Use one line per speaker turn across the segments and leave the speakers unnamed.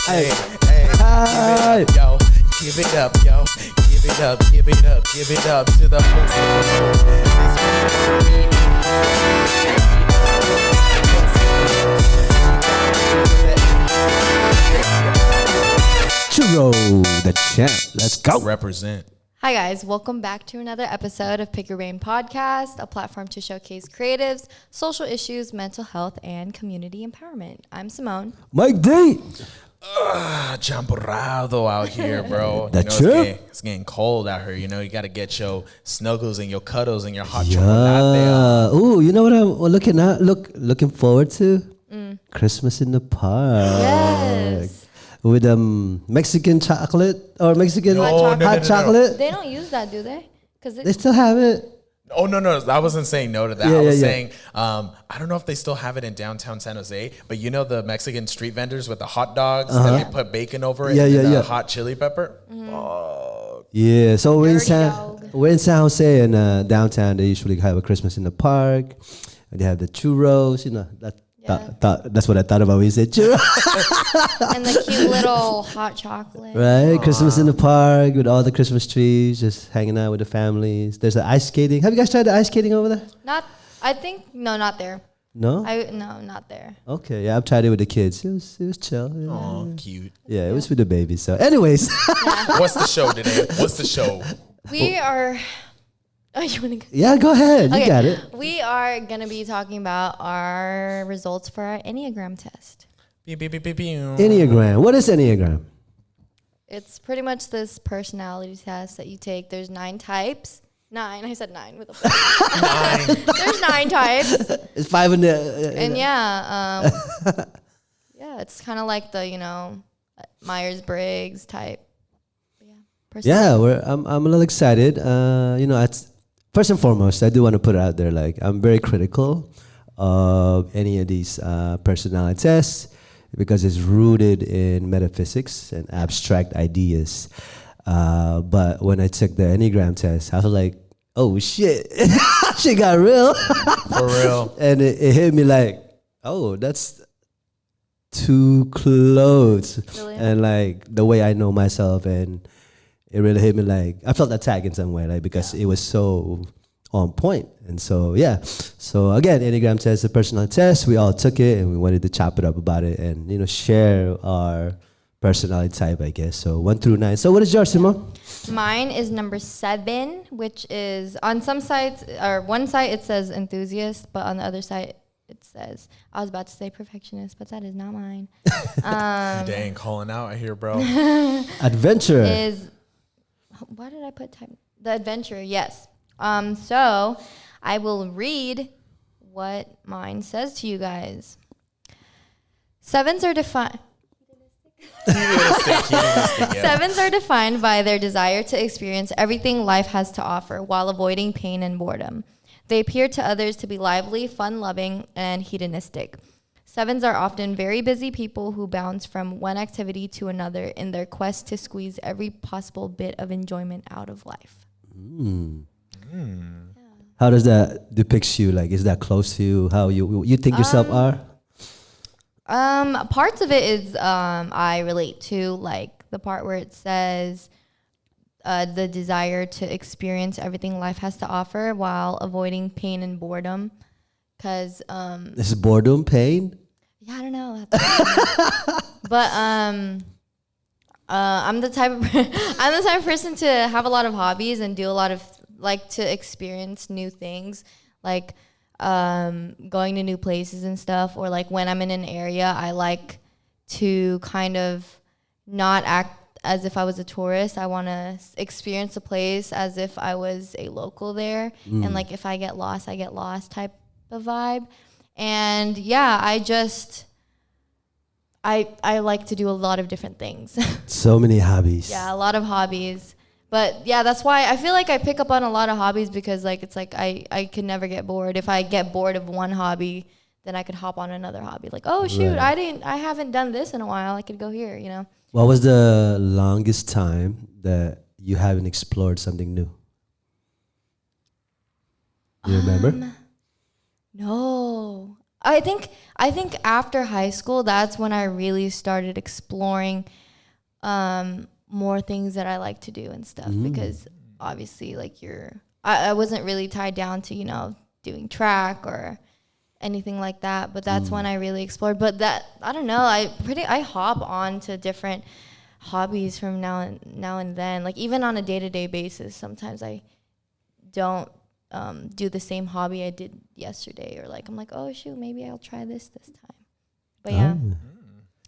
Hey, hey, give it up, yo. Give it up, give it up, give it up to the host
Churro, the champ. Let's go.
Represent.
Hi guys, welcome back to another episode of Pick Your Brain Podcast, a platform to showcase creatives, social issues, mental health, and community empowerment. I'm Simone.
Mike D.
Champurrado out here, bro.
That's
it's getting cold out here. You know, you got to get your snuggles and your cuddles and your hot chocolate.
Ooh, you know what I'm looking forward to? Christmas in the park.
Yes.
With Mexican chocolate or Mexican hot chocolate.
No. They don't use that, do they? Because
They still have it.
Oh, no. I wasn't saying no to that. I was saying, I don't know if they still have it in downtown San Jose, but you know the Mexican street vendors with the hot dogs that they put bacon over it and the hot chili pepper?
Yeah, so we're in San Jose and downtown. They usually have a Christmas in the park. And they have the churros, you know. That's what I thought about when you said churros.
And the cute little hot chocolate.
Right, Christmas in the park with all the Christmas trees, just hanging out with the families. There's the ice skating. Have you guys tried the ice skating over there?
Not there.
No?
No, not there.
Okay, yeah, I've tried it with the kids. It was chill. Yeah.
Oh, cute.
Yeah, it was with the babies. So, anyways.
What's the show today? What's the show?
We are... Oh, you want to go?
Yeah, go ahead. You got it.
We are going to be talking about our results for our Enneagram test.
Enneagram. What is Enneagram?
It's pretty much this personality test that you take. There's 9 types. 9. I said 9 with a 9. There's 9 types.
It's 5 in the...
And it's kind of like the, Myers-Briggs type.
Yeah, I'm a little excited. It's first and foremost, I do want to put it out there. Like, I'm very critical of any of these personality tests because it's rooted in metaphysics and abstract ideas. But when I took the Enneagram test, I was like, oh shit, shit got real.
For real.
And it hit me like, oh, that's too close.
Really?
And like the way I know myself, and it really hit me like, I felt attacked in some way, like because it was so on point. And so, So again, Enneagram test, a personal test. We all took it and we wanted to chop it up about it and, share our personality type, I guess. So 1 through 9. So what is yours, Simone?
Mine is number 7, which is on some sites, or one site it says enthusiast, but on the other site it says, I was about to say perfectionist, but that is not mine.
Dang, calling out I hear, bro.
Adventure.
Why did I put type? The adventure, yes. So I will read what mine says to you guys. 7s are defined. Sevens are defined by their desire to experience everything life has to offer while avoiding pain and boredom. They appear to others to be lively, fun-loving, and hedonistic. 7s are often very busy people who bounce from one activity to another in their quest to squeeze every possible bit of enjoyment out of life.
How does that depict you? Like, is that close to you? How you think yourself are?
Parts of it is I relate to, like the part where it says the desire to experience everything life has to offer while avoiding pain and boredom. Because
is boredom pain?
Yeah, I don't know. But I'm the type of person to have a lot of hobbies and do a lot of to experience new things, like going to new places and stuff, or like when I'm in an area, I like to kind of not act as if I was a tourist. I want to experience a place as if I was a local there, and like if I get lost type of vibe. And yeah, I like to do a lot of different things.
So many hobbies.
Yeah, a lot of hobbies. But yeah, that's why I feel like I pick up on a lot of hobbies, because like it's like I can never get bored. If I get bored of one hobby, then I could hop on another hobby. Like, oh shoot,
Right.
I haven't done this in a while. I could go here,
What was the longest time that you haven't explored something new? You remember?
No. I think after high school, that's when I really started exploring more things that I like to do and stuff. Because obviously, like I wasn't really tied down to, you know, doing track or anything like that. But that's when I really explored. But that, I don't know, I hop on to different hobbies from now and then. Like even on a day-to-day basis, sometimes I don't do the same hobby I did yesterday, or like I'm like, oh shoot, maybe I'll try this time. But yeah,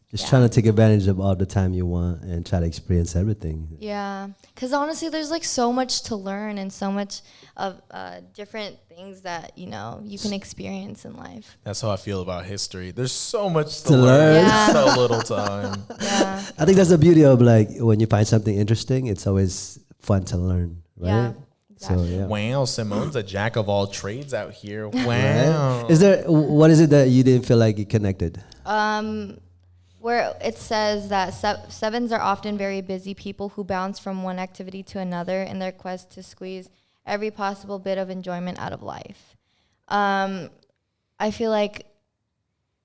just trying to take advantage of all the time you want and try to experience everything.
Yeah, because honestly, there's like so much to learn and so much of different things that, you know, you can experience in life.
That's how I feel about history. There's so much to learn.
Yeah.
So little time.
Yeah,
I think that's the beauty of like when you find something interesting, it's always fun to learn, right?
Yeah. Exactly.
So yeah.
Wow, Simone's a jack of all trades out here. Wow.
Right? What is it that you didn't feel like you connected?
Where it says that sevens are often very busy people who bounce from one activity to another in their quest to squeeze every possible bit of enjoyment out of life. I feel like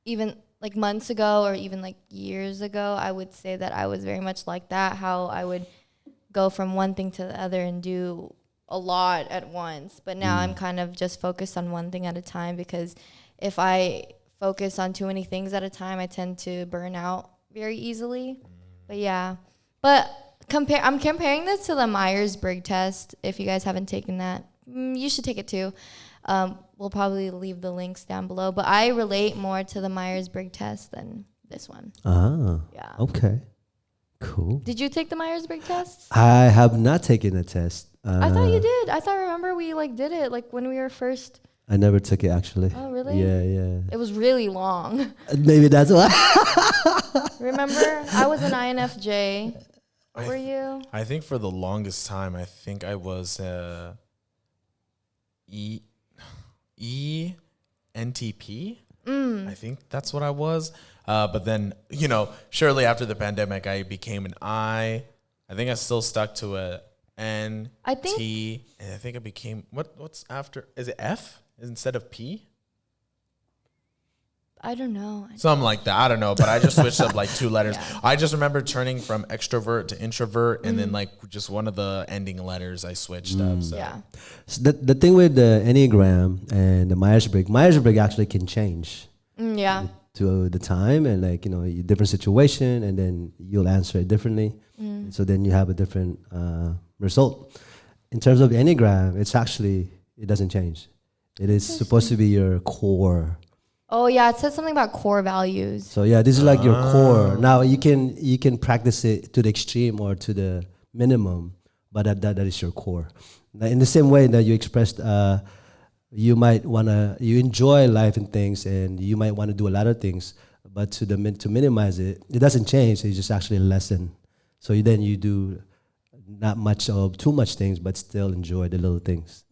even like months ago or even like years ago, I would say that I was very much like that, how I would go from one thing to the other and do a lot at once. But now I'm kind of just focused on one thing at a time, because if I focus on too many things at a time, I tend to burn out very easily. But yeah, but I'm comparing this to the Myers-Briggs test. If you guys haven't taken that, you should take it too. We'll probably leave the links down below, but I relate more to the Myers-Briggs test than this one.
Yeah. Okay. Cool.
Did you take the Myers-Briggs test?
I have not taken a test.
I thought you did. Remember we like did it like when we were first.
I never took it actually.
Oh really?
Yeah.
It was really long.
Maybe that's why.
Remember, I was an INFJ. Were you?
I think for the longest time, I think I was ENTP. I think that's what I was. But then, you know, shortly after the pandemic, I became an I. I think I still stuck to a N, T, and I think I became what's after? Is it F instead of P?
I don't know.
Something like that. I don't know, but I just switched up like 2 letters. Yeah. I just remember turning from extrovert to introvert, and then like just one of the ending letters I switched up. So.
Yeah.
So the thing with the Enneagram and the Myers-Briggs actually can change.
Yeah.
To the time and like, you know, a different situation, and then you'll answer it differently. So then you have a different result. In terms of the Enneagram, it doesn't change. It is supposed to be your core.
Oh yeah, it says something about core values.
So yeah, this is like your core. Now you can practice it to the extreme or to the minimum, but that is your core. Now, in the same way that you expressed, you enjoy life and things, and you might want to do a lot of things, but to minimize it, it doesn't change. It's just actually a lesson. So then you do not much of too much things, but still enjoy the little things.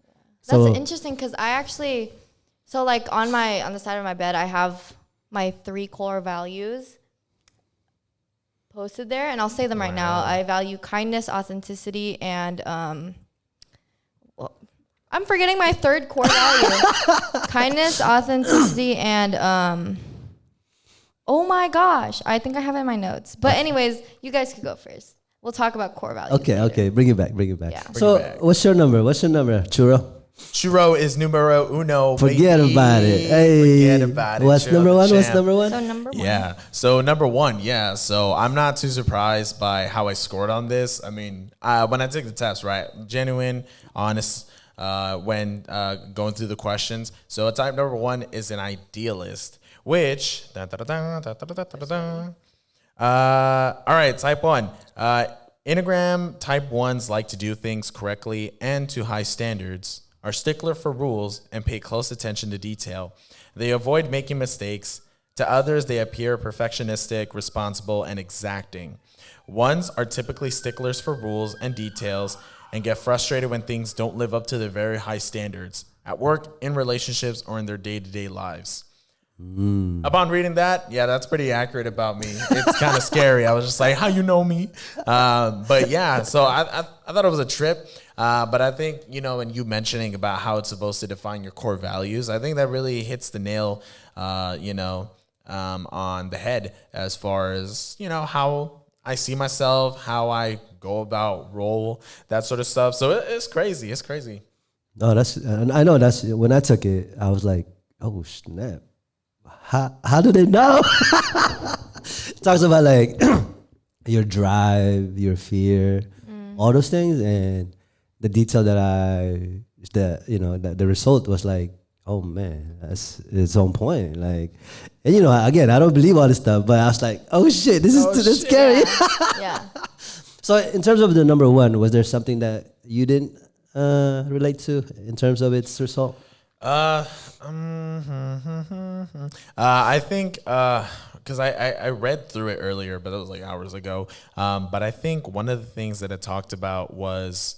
That's interesting, because I actually, so like on the side of my bed, I have my 3 core values posted there, and I'll say them right now. I value kindness, authenticity, and I'm forgetting my 3rd core value. Kindness, authenticity, and oh my gosh, I think I have it in my notes. But anyways, you guys could go first. We'll talk about core values.
Okay, bring it back.
Yeah.
What's your number, Churro?
Churro is numero uno.
Forget about it. Hey,
forget about it.
What's number one?
So number 1.
Yeah. So number 1. Yeah. So I'm not too surprised by how I scored on this. I mean, when I took the test, right, genuine, honest. When going through the questions. So type number 1 is an idealist, which all right, type 1. Enneagram type 1s like to do things correctly and to high standards, are stickler for rules, and pay close attention to detail. They avoid making mistakes. To others, they appear perfectionistic, responsible, and exacting. 1s are typically sticklers for rules and details and get frustrated when things don't live up to their very high standards at work, in relationships, or in their day-to-day lives. Upon reading that, yeah, that's pretty accurate about me. It's kind of scary. I was just like, how you know me? But yeah, so I thought it was a trip. But I think, you know, and you mentioning about how it's supposed to define your core values, I think that really hits the nail on the head as far as, how I see myself, how I go about roll, that sort of stuff. So it's crazy. It's crazy.
No, I know that's when I took it, I was like, oh snap. How do they know? It talks about like your drive, your fear, all those things, and the detail that the result was like, oh man, it's on point. Like, and again, I don't believe all this stuff, but I was like, oh shit, this is scary.
Yeah.
So in terms of the number one, was there something that you didn't relate to in terms of its result?
I think because I read through it earlier, but it was like hours ago. But I think one of the things that it talked about was,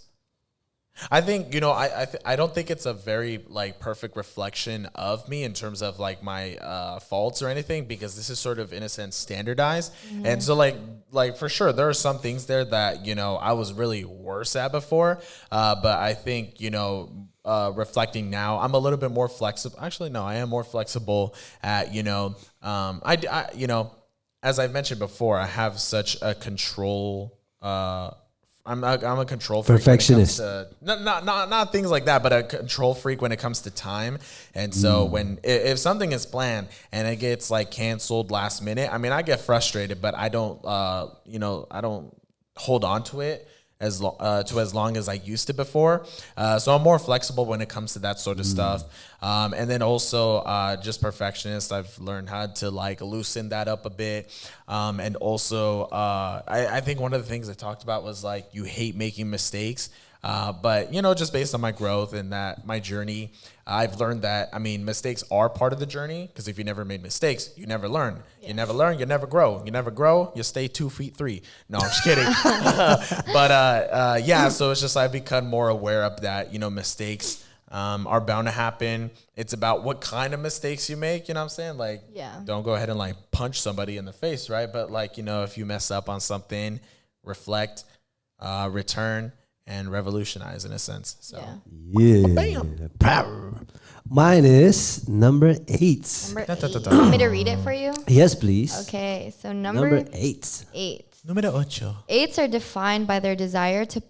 I think, I don't think it's a very like perfect reflection of me in terms of like my faults or anything, because this is sort of in a sense standardized. And so like for sure there are some things there that, I was really worse at before. But I think, reflecting now, I'm a little bit more flexible. Actually, no, I am more flexible at, as I've mentioned before, I have such a control, I'm a control freak.
Perfectionist.
Not things like that, but a control freak when it comes to time. And so if something is planned and it gets like canceled last minute, I mean, I get frustrated, but I don't, I don't hold on to it as long as I used to before. So I'm more flexible when it comes to that sort of stuff. And then also just perfectionist. I've learned how to like loosen that up a bit. And also I think one of the things I talked about was like, you hate making mistakes. But, just based on my growth and my journey, I've learned that, I mean, mistakes are part of the journey, because if you never made mistakes, you never learn. Yeah. You never learn, you never grow. You never grow, you stay 2 feet 3. No, I'm just kidding. But so it's just I've become more aware of that, mistakes are bound to happen. It's about what kind of mistakes you make, you know what I'm saying? Like, don't go ahead and like punch somebody in the face, right? But like, if you mess up on something, reflect, return, and revolutionize in a sense. So
Power. Mine is number 8.
Number 8. You want me to read it for you?
Yes, please.
Okay, so number
8.
8.
Numero 8.
8s are defined by their desire to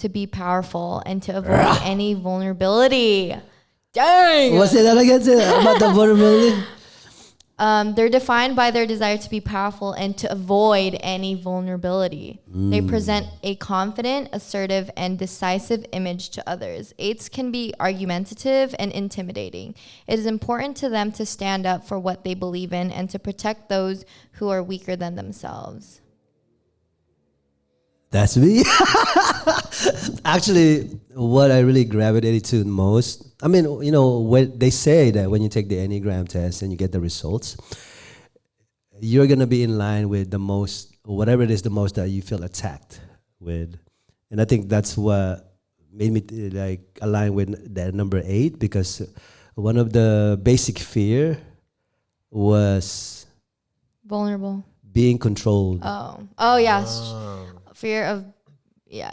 be powerful and to avoid any vulnerability. Dang!
What's that again? About the vulnerability?
They're defined by their desire to be powerful and to avoid any vulnerability. They present a confident, assertive, and decisive image to others. 8s can be argumentative and intimidating. It is important to them to stand up for what they believe in and to protect those who are weaker than themselves.
That's me. Actually, what I really gravitated to most, I mean, when they say that when you take the Enneagram test and you get the results, you're going to be in line with the most, whatever it is the most that you feel attacked with. And I think that's what made me like align with that number 8, because one of the basic fear was
vulnerable,
being controlled.
Oh yes. Fear of, yeah.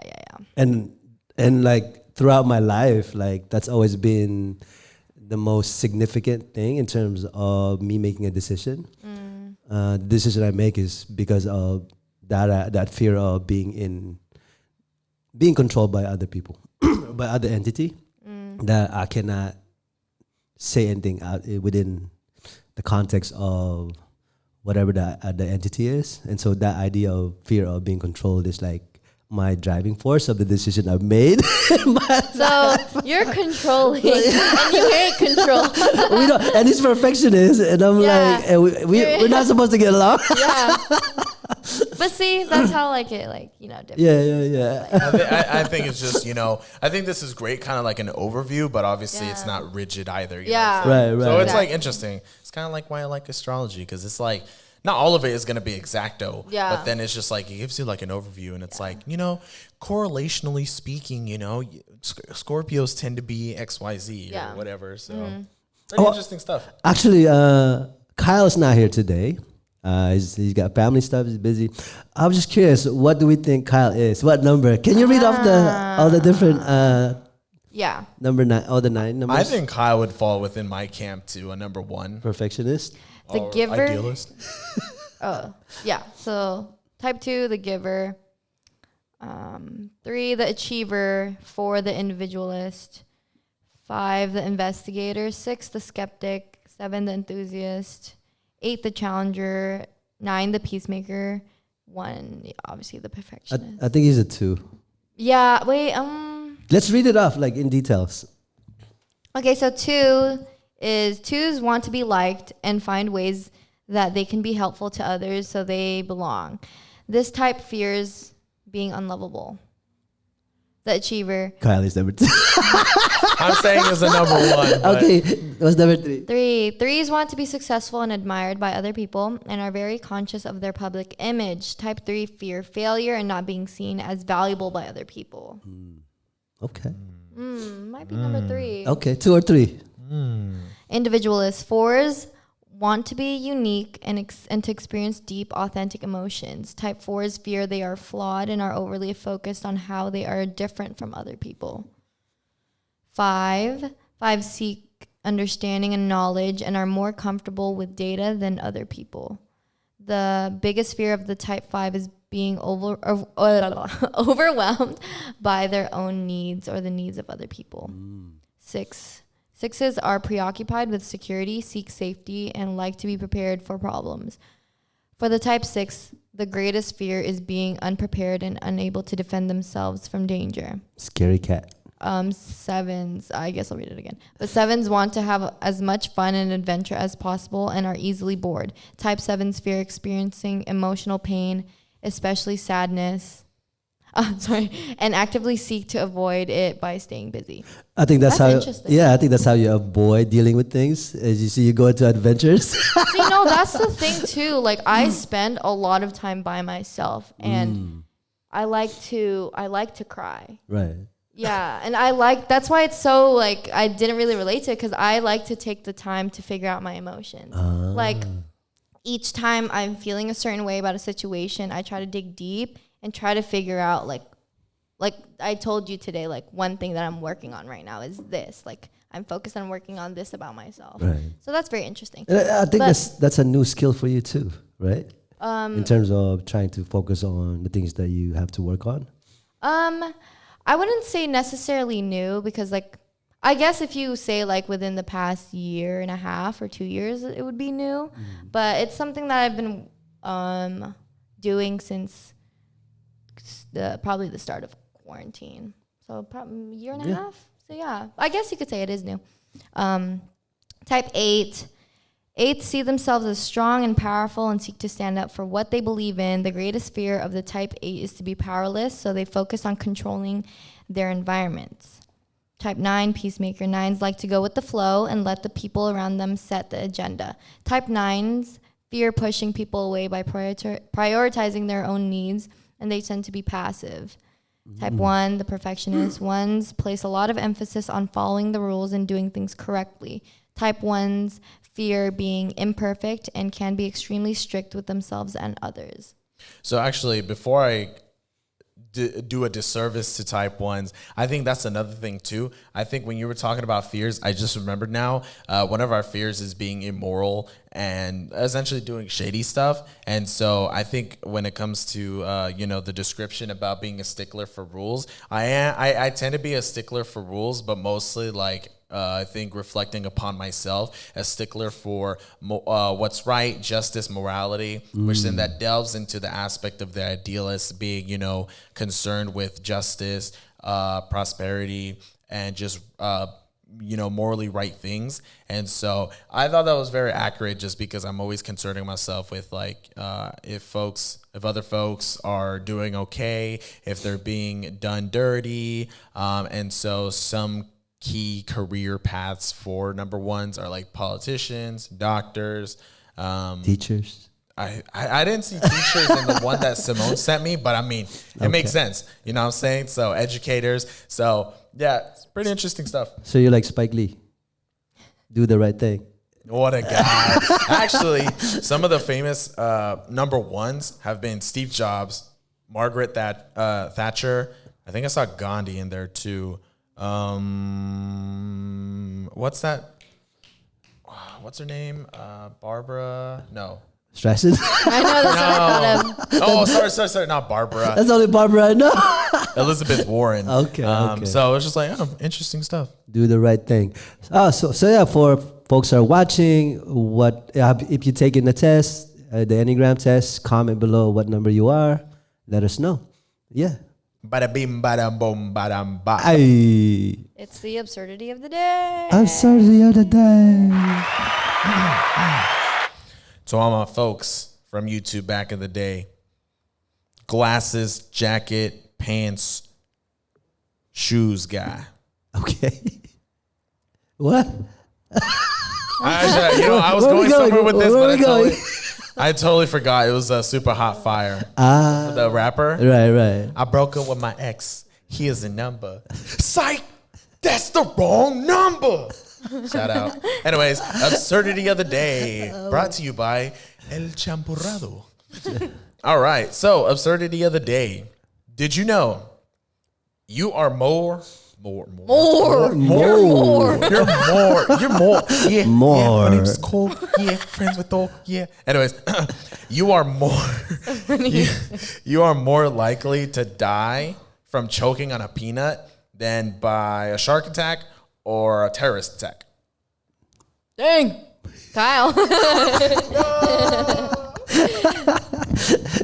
And like throughout my life, like that's always been the most significant thing in terms of me making a decision. The decision I make is because of that fear of being controlled by other people, by other entity, that I cannot say anything out within the context of whatever the entity is. And so that idea of fear of being controlled is like my driving force of the decision I've made.
So you're controlling and you hate control.
And he's perfectionist, and I'm like, and we're not supposed to get along.
Yeah. But see, that's how different.
Yeah.
I think it's just, I think this is great, kind of like an overview, but obviously it's not rigid either. You know?
Right.
So it's like interesting. It's kind of like why I like astrology, because it's like, not all of it is going to be exacto, but then it's just like, it gives you like an overview, and it's like, correlationally speaking, Scorpios tend to be XYZ or whatever. So pretty interesting stuff.
Actually, Kyle's not here today. He's got family stuff. He's busy. I was just curious, what do we think Kyle is? What number? Can you read off all the different
Yeah.
Number 9. Oh, the 9 numbers.
I think Kyle would fall within my camp too, a number 1.
Perfectionist.
The
Or
giver.
Idealist.
Yeah. So type 2, the giver. 3, the achiever. 4, the individualist. 5, the investigator. 6, the skeptic. 7, the enthusiast. 8, the challenger. 9, the peacemaker. 1, obviously the perfectionist.
I think he's a 2.
Yeah. Wait.
Let's read it off like in details.
Okay. So 2s want to be liked and find ways that they can be helpful to others so they belong. This type fears being unlovable. The achiever.
Kyle is number 2.
I'm saying it's a number 1. but-
Okay, what's number 3?
3s want to be successful and admired by other people and are very conscious of their public image. Type 3 fear failure and not being seen as valuable by other people.
Okay.
Might be number 3.
Okay, 2 or 3.
Individualists. 4s want to be unique and to experience deep, authentic emotions. Type 4s fear they are flawed and are overly focused on how they are different from other people. 5 seek understanding and knowledge and are more comfortable with data than other people. The biggest fear of the type 5 is being overwhelmed by their own needs or the needs of other people. 6s are preoccupied with security, seek safety, and like to be prepared for problems. For the type 6, the greatest fear is being unprepared and unable to defend themselves from danger.
Scary cat.
7s, I guess I'll read it again. But 7s want to have as much fun and adventure as possible and are easily bored. Type 7s fear experiencing emotional pain, especially sadness. And actively seek to avoid it by staying busy.
I think that's how.
interesting.
Yeah, I think that's how you avoid dealing with things. As you see, you go into adventures.
See, no, that's the thing too. Like I spend a lot of time by myself, and I like to cry.
Right.
Yeah, and that's why it's so like I didn't really relate to it because I like to take the time to figure out my emotions. Like each time I'm feeling a certain way about a situation, I try to dig deep and try to figure out like I told you today, like one thing that I'm working on right now is this. Like I'm focused on working on this about myself.
Right.
So that's very interesting.
And I think that's a new skill for you too, right? In terms of trying to focus on the things that you have to work on.
I wouldn't say necessarily new because like I guess if you say like within the past year and a half or 2 years, it would be new. But it's something that I've been doing since probably the start of quarantine. So probably a year and a half. So yeah, I guess you could say it is new. Type 8. 8s see themselves as strong and powerful and seek to stand up for what they believe in. The greatest fear of the type 8 is to be powerless, so they focus on controlling their environments. Type 9, peacemaker. 9s like to go with the flow and let the people around them set the agenda. Type 9s fear pushing people away by prioritizing their own needs, and they tend to be passive. Type 1, the perfectionist. 1s place a lot of emphasis on following the rules and doing things correctly. Type 1s fear being imperfect and can be extremely strict with themselves and others.
So actually, before I do a disservice to type 1s, I think that's another thing too. I think when you were talking about fears, I just remembered now, one of our fears is being immoral and essentially doing shady stuff. And so I think when it comes to, the description about being a stickler for rules, I tend to be a stickler for rules, but mostly like, I think reflecting upon myself, a stickler for what's right, justice, morality, which then that delves into the aspect of the idealist being, concerned with justice, prosperity, and just, morally right things. And so I thought that was very accurate just because I'm always concerning myself with like, if other folks are doing okay, if they're being done dirty. And so some key career paths for number 1s are like politicians, doctors,
teachers.
I didn't see teachers in the one that Simone sent me, but I mean, it makes sense. You know what I'm saying? So educators. So yeah, it's pretty interesting stuff.
So you're like Spike Lee. Do the right thing.
What a guy. Actually, some of the famous number 1s have been Steve Jobs, Margaret Thatcher. I think I saw Gandhi in there too. What's that? What's her name? Barbara? No.
Stresses?
I know that's what I thought of.
Oh, sorry. Not Barbara.
That's only Barbara I know.
Elizabeth Warren.
Okay.
So it's just like, interesting stuff.
Do the right thing. So yeah, for folks who are watching, if you're taking the test, the Enneagram test, comment below what number you are. Let us know. Yeah.
Bada bim, bada boom, bada ba.
It's the absurdity of the day.
Absurdity of the day.
To all my folks from YouTube back in the day, glasses, jacket, pants, shoes guy.
Okay. What?
I was going somewhere with this, but I totally forgot. It was a Super Hot Fire. The rapper.
Right.
I broke up with my ex. Here's a number. Psych! That's the wrong number. Shout out. Anyways, absurdity of the day brought to you by El Champurrado. All right. So, absurdity of the day. Did you know you are more. You're more. Yeah.
More.
Yeah, my name's Cole. Yeah. Friends with Thor. Yeah. Anyways, you are more. You are more likely to die from choking on a peanut than by a shark attack or a terrorist attack.
Dang. Kyle.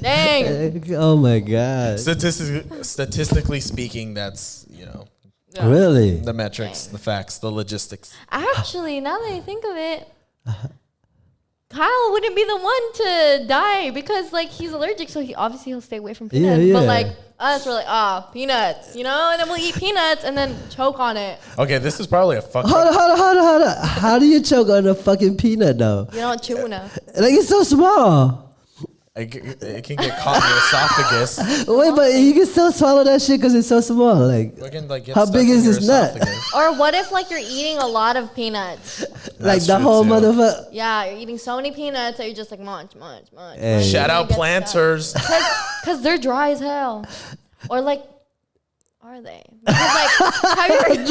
Dang.
Oh my God.
Statistically speaking, that's,
Really?
the metrics, the facts, the logistics.
Actually, now that I think of it, Kyle wouldn't be the one to die because he's allergic, so he'll stay away from peanuts.
Yeah.
But us, we're peanuts, and then we'll eat peanuts and then choke on it.
Okay, this is probably a fuck.
Hold on. How do you choke on a fucking peanut though?
You don't chew enough.
It's so small.
It can get caught in your esophagus.
Wait, but you can still swallow that shit because it's so small.
It can, get
how
stuck
big
in
is
your
this nut?
esophagus.
Or what if you're eating a lot of peanuts?
That's
the
true,
whole
too.
motherfucker.
Yeah, you're eating so many peanuts that you're just munch.
Hey.
Shout out planters.
Because they're dry as hell. Or are they? Because have you ever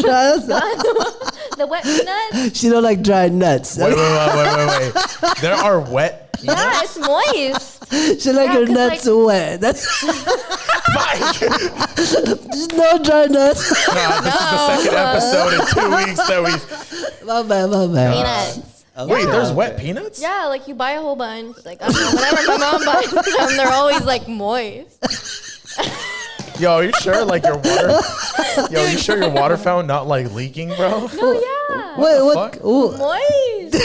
the wet peanuts?
She don't like dried nuts.
Wait. There are wet peanuts?
Yeah, it's moist.
She like her
'cause,
nuts wet. That's just no dry nuts.
Nah, this is the second episode in 2 weeks that we've...
My bad.
Peanuts.
Wait, there's wet peanuts?
Yeah, you buy a whole bunch. I don't know, whenever my mom buys them, they're always moist.
Yo, are you sure you sure your water fountain not leaking, bro?
No, yeah.
Wait, what?
fuck?
Ooh.
Moist.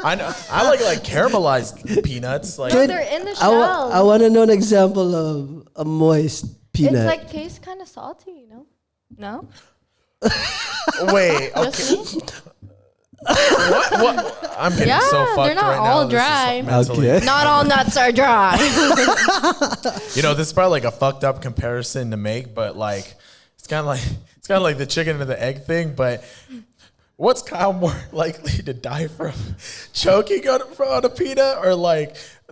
I know. I like caramelized peanuts.
They're in the shell.
I want to know an example of a moist peanut.
It's tastes kind of salty, No?
Wait, okay.
Just me?
What? I'm getting so fucked
they're not
right
all
now.
dry.
This is mentally.
Okay.
Not all nuts are dry.
This is probably a fucked up comparison to make, but it's kind of like the chicken and the egg thing. But what's Kyle more likely to die from? Choking on a peanut or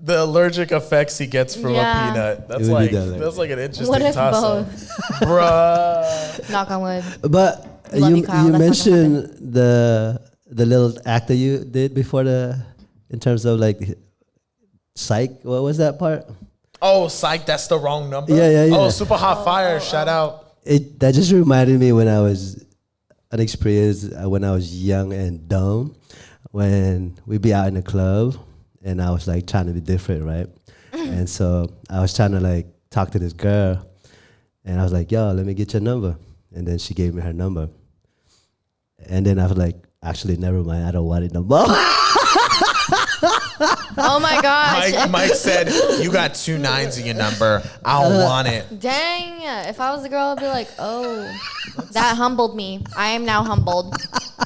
the allergic effects he gets from a peanut? That's an interesting
What if
toss-up.
both?
Bruh.
Knock on wood.
But
Love
you
you, Kyle. That's not
mentioned the little act that you did before in terms of psych. What was that part?
Oh, psych, that's the wrong number?
Yeah.
Oh, Super Hot Fire, shout out.
That just reminded me when I was unexperienced, when I was young and dumb, when we'd be out in the club and I was trying to be different, right? And so I was trying to talk to this girl and I was like, yo, let me get your number. And then she gave me her number. And then I was like, actually, never mind. I don't want it no more.
Oh my gosh.
Mike said, you got 2 9s in your number. I don't want it.
Dang. If I was a girl, I'd be like, oh, that humbled me. I am now humbled.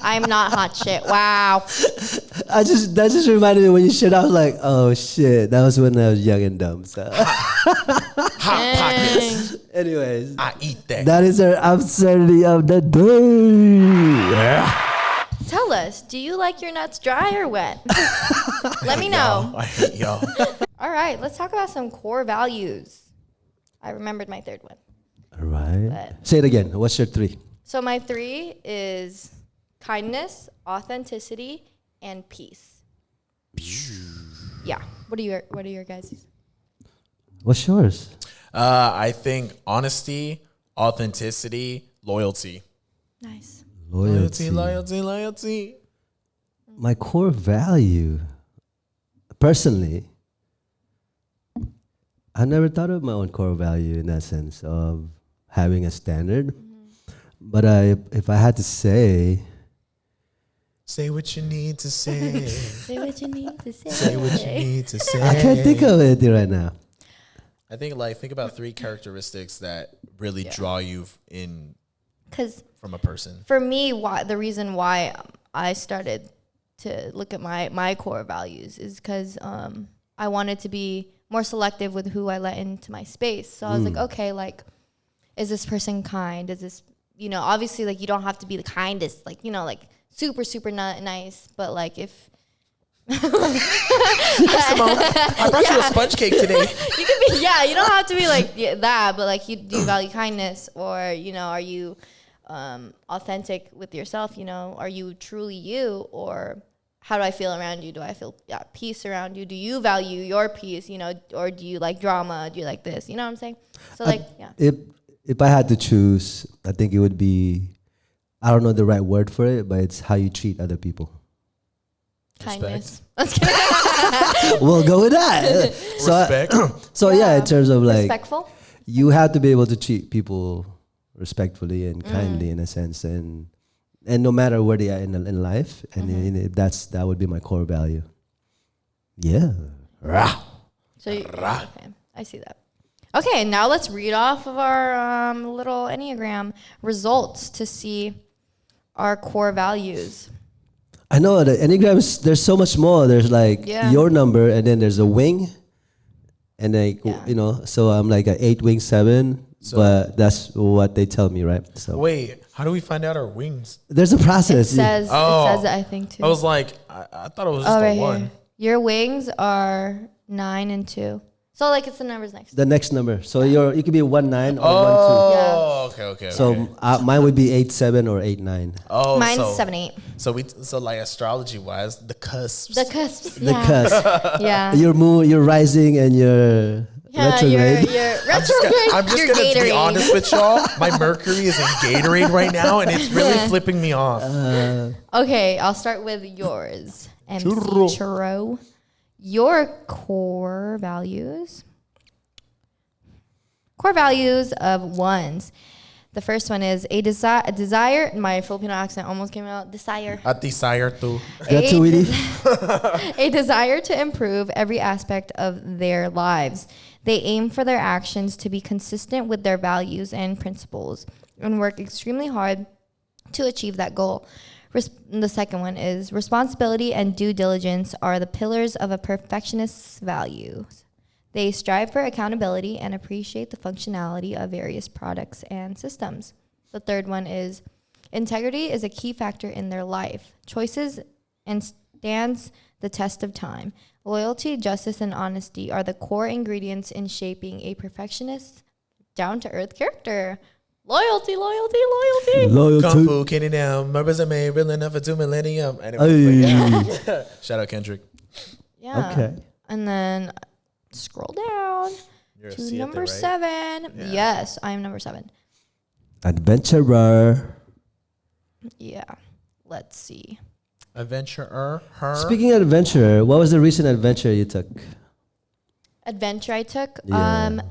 I am not hot shit. Wow.
That just reminded me when you shit. I was like, oh shit. That was when I was young and dumb. So,
Hot Pockets.
anyways,
I eat that.
that is our absurdity of the day.
Tell us, do you like your nuts dry or wet? Let me know.
I hate y'all.
All right, let's talk about some core values. I remembered my third one.
All right.
But-
Say it again. What's your 3?
So my 3 is kindness, authenticity, and peace. Yeah. What are your guys'?
What's yours?
I think honesty, authenticity, loyalty.
Nice.
Loyalty.
My core value, personally, I never thought of my own core value in that sense of having a standard. But if I had to say
what you need to say.
Say what you need to say.
Say what you need to say.
I can't think of anything right now.
I think think about 3 characteristics that really draw you in
'Cause
from a person.
for me, the reason why I started to look at my core values is because I wanted to be more selective with who I let into my space. So I was like, okay, like, is this person kind? Is this, obviously, like, you don't have to be the kindest, like, like super, super nice, but like if
I brought you a sponge cake today.
you can be, you don't have to be like that, but like, do you value kindness, or are you authentic with yourself? Are you truly you, or how do I feel around you? Do I feel peace around you? Do you value your peace? Or do you like drama? Do you like this? You know what I'm saying? So
If I had to choose, I think it would be, I don't know the right word for it, but it's how you treat other people.
kindness.
We'll go with that.
Respect.
So in terms of like,
Respectful.
you have to be able to treat people respectfully and kindly in a sense, and no matter where they are in life, and that would be my core value. Yeah.
So okay, I see that. Okay, now let's read off of our little Enneagram results to see our core values.
I know the Enneagrams, there's so much more. There's like your number, and then there's a wing, and like so I'm like an 8 wing 7, but that's what they tell me, right? So
wait, how do we find out our wings?
there's a process.
It says it, I think too.
I was like, I thought it was just
right
one.
here. Your wings are 9 and 2. So like it's the numbers next.
The next number. So you could be 1 9 or 1 2.
Okay.
So mine would be 8 7 or 8 9.
Oh,
Mine's 7 8.
So like astrology wise, the cusps.
The cusps.
The cusp.
Yeah.
Your moon, your rising, and your retrograde.
Your retrograde.
I'm just
your
gonna be
Gatorade.
honest with y'all. My Mercury is in Gatorade right now, and it's really flipping me off.
Okay, I'll start with yours. MC Churro. Your core values. Core values of ones. The first one is a desire. My Filipino accent almost came out. Desire.
A desire to.
A desire to improve every aspect of their lives. They aim for their actions to be consistent with their values and principles and work extremely hard to achieve that goal. The second one is responsibility and due diligence are the pillars of a perfectionist's values. They strive for accountability and appreciate the functionality of various products and systems. The third one is integrity is a key factor in their life, choices, and stands the test of time. Loyalty, justice, and honesty are the core ingredients in shaping a perfectionist's down-to-earth character. Loyalty.
Kung Fu, Kenny down. My resume real enough for 2 millennium. Anyway, shout out Kendrick.
Yeah.
Okay.
And then scroll down to number
right?
7.
Yeah.
Yes, I am number 7.
Adventurer.
Yeah. Let's see.
Adventurer. Her.
Speaking of adventure, what was the recent adventure you took?
Adventure I took.
Yeah.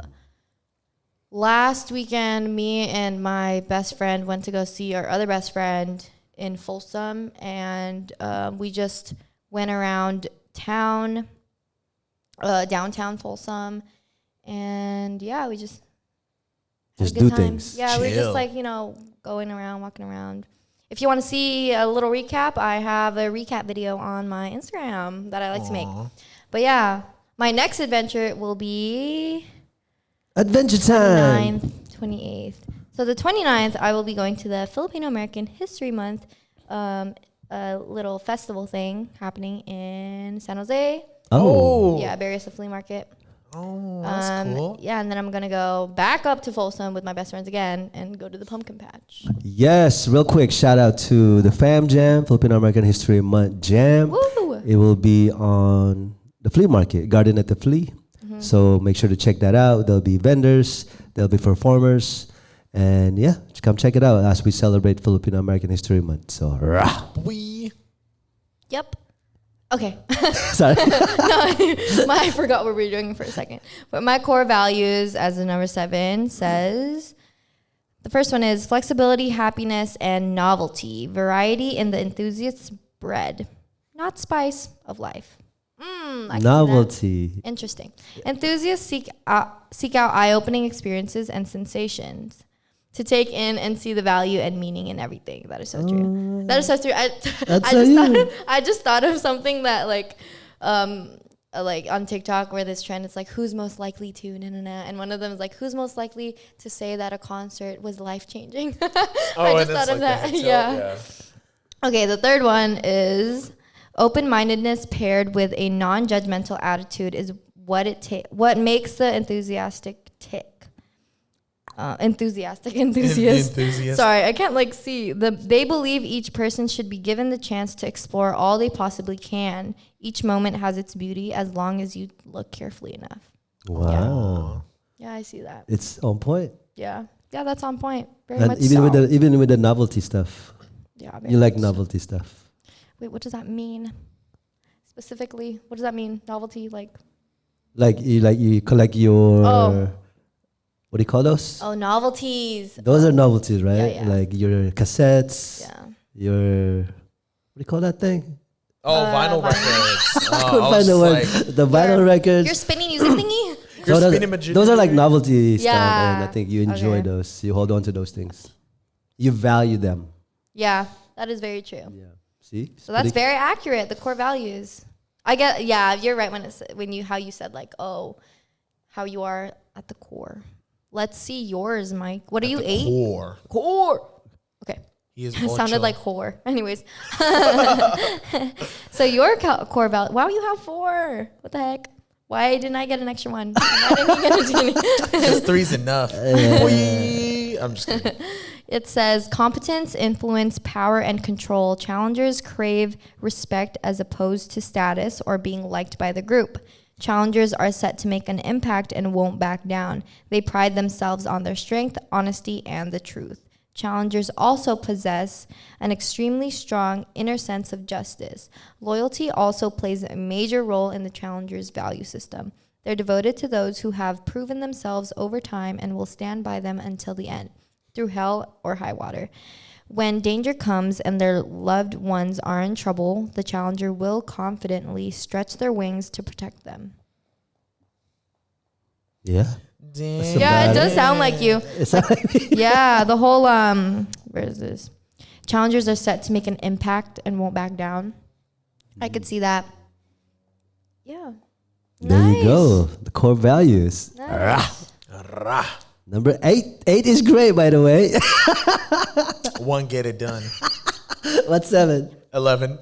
Last weekend, me and my best friend went to go see our other best friend in Folsom, and we just went around town, downtown Folsom, and we just had a good
do
time.
things.
Yeah, we're just
Chill.
like going around, walking around. If you want to see a little recap, I have a recap video on my Instagram that I like to make. But yeah, my next adventure will be
Adventure time.
28th. So the 29th, I will be going to the Filipino American History Month, a little festival thing happening in San Jose.
Oh.
Yeah, Barrios the Flea Market.
Oh, that's cool.
Yeah, and then I'm gonna go back up to Folsom with my best friends again and go to the pumpkin patch.
Yes, real quick, shout out to the Fam Jam, Filipino American History Month Jam.
Woo!
It will be on the flea market, Garden at the Flea. So make sure to check that out. There'll be vendors, there'll be performers, and yeah, come check it out as we celebrate Filipino American History Month. So, rah.
Yep. Okay.
Sorry.
I forgot what we were doing for a second. But my core values as a number 7 says, the first one is flexibility, happiness, and novelty. Variety in the enthusiast's bread, not spice of life. I can see that.
Novelty.
Interesting. Enthusiasts seek out eye-opening experiences and sensations to take in and see the value and meaning in everything. That is so true. That is so true. I just thought of something that like on TikTok where this trend is like, who's most likely to and one of them is like, who's most likely to say that a concert was life-changing. I just thought of that. Yeah. Okay, the third one is open-mindedness paired with a non-judgmental attitude is what makes the enthusiastic tick. Enthusiastic enthusiast. Sorry, I can't like see. They believe each person should be given the chance to explore all they possibly can. Each moment has its beauty as long as you look carefully enough.
Wow.
Yeah, I see that.
It's on point.
Yeah, that's on point. Very
And
much
even with the novelty stuff.
Yeah,
you like novelty stuff.
Wait, what does that mean? Specifically, what does that mean? Novelty, like
you collect your what do you call those?
Oh, novelties.
Those are novelties, right?
Yeah.
Like your cassettes.
Yeah.
Your what do you call that thing?
Oh, vinyl records.
I couldn't find the word. The vinyl records.
Your spinning music thingy.
Those are like novelty stuff,
Yeah.
and I think you enjoy those. You hold on to those things. You value them.
Yeah, that is very true.
Yeah. See.
So that's very accurate. The core values. I get. Yeah, you're right how you said like, oh, how you are at the core. Let's see yours, Mike. What are you, 8? Core. Okay.
He is
it sounded like whore. Anyways. So your core value. Wow, you have 4. What the heck? Why didn't I get an extra one? Why didn't you get a genie?
Because 3's enough. I'm just kidding.
It says competence, influence, power, and control. Challengers crave respect as opposed to status or being liked by the group. Challengers are set to make an impact and won't back down. They pride themselves on their strength, honesty, and the truth. Challengers also possess an extremely strong inner sense of justice. Loyalty also plays a major role in the challenger's value system. They're devoted to those who have proven themselves over time and will stand by them until the end, through hell or high water. When danger comes and their loved ones are in trouble, the challenger will confidently stretch their wings to protect them.
Yeah.
Damn.
Yeah, it does sound like you. Yeah, the whole where is this? Challengers are set to make an impact and won't back down. I could see that. Yeah.
There you go. The core values.
Nice.
Number 8. 8 is great, by the way.
1, get it done.
What's 7?
11.